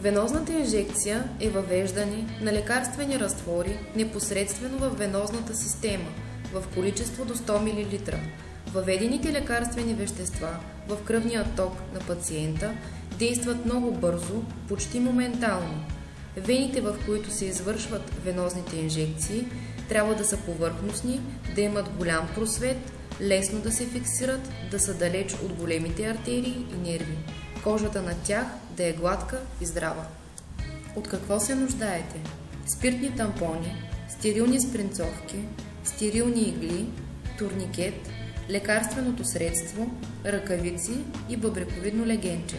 Венозната инжекция е въвеждане на лекарствени разтвори непосредствено в венозната система в количество до 100 мл. Въведените лекарствени вещества в кръвния ток на пациента действат много бързо, почти моментално. Вените, в които се извършват венозните инжекции, трябва да са повърхностни, да имат голям просвет, лесно да се фиксират, да са далеч от големите артерии и нерви. Кожата на тях да е гладка и здрава. От какво се нуждаете? Спиртни тампони, стерилни спринцовки, стерилни игли, турникет, лекарственото средство, ръкавици и бъбрековидно легенче.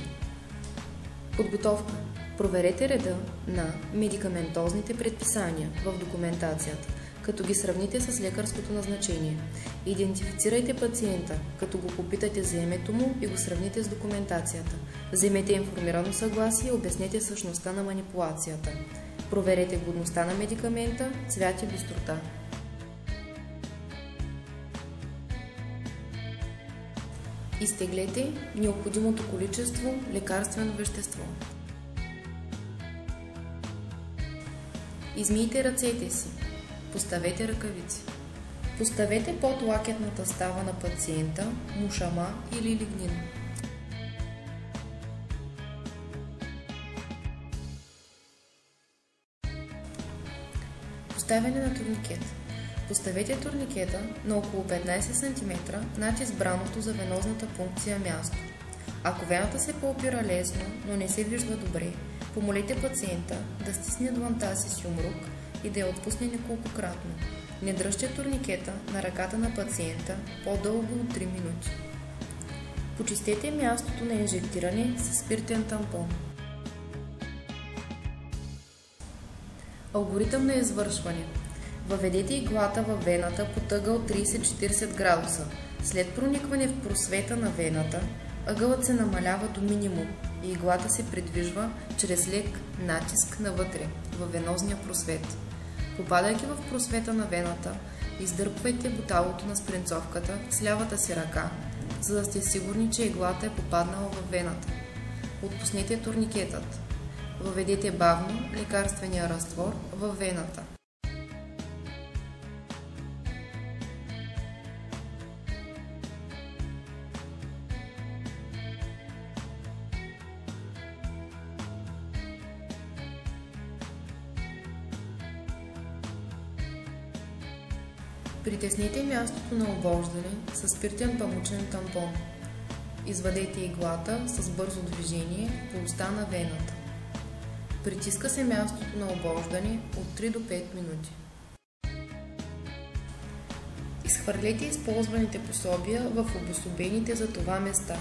Подготовка. Проверете реда на медикаментозните предписания в документацията, като ги сравните с лекарското назначение. Идентифицирайте пациента, като го попитате за името му и го сравните с документацията. Вземете информирано съгласие и обяснете същността на манипулацията. Проверете годността на медикамента, цвят и бистрота. Изтеглете необходимото количество лекарствено вещество. Измийте ръцете си. Поставете ръкавици. Поставете под лакетната става на пациента мушама или лигнин. Поставяне на турникет. Поставете турникета на около 15 см над избраното за венозната пункция място. Ако вената се палпира лесно, но не се вижда добре, помолете пациента да стисне дланта си с юмрук и да я отпусне неколкократно. Не дръжте турникета на ръката на пациента по-дълго от 3 минути. Почистете мястото на инжектиране с спиртен тампон. Алгоритъм на извършване. Въведете иглата във вената под ъгъл 30-40 градуса. След проникване в просвета на вената, ъгълът се намалява до минимум и иглата се придвижва чрез лек натиск навътре, във венозния просвет. Попадайки в просвета на вената, издърпвайте буталото на спринцовката с лявата си ръка, за да сте сигурни, че иглата е попаднала във вената. Отпуснете турникетът. Въведете бавно лекарствения разтвор във вената. Притеснете мястото на обождане с спиртен памучен тампон. Извадете иглата с бързо движение по уста на вената. Притиска се мястото на обождане от 3 до 5 минути. Изхвърлете използваните пособия в обособените за това места.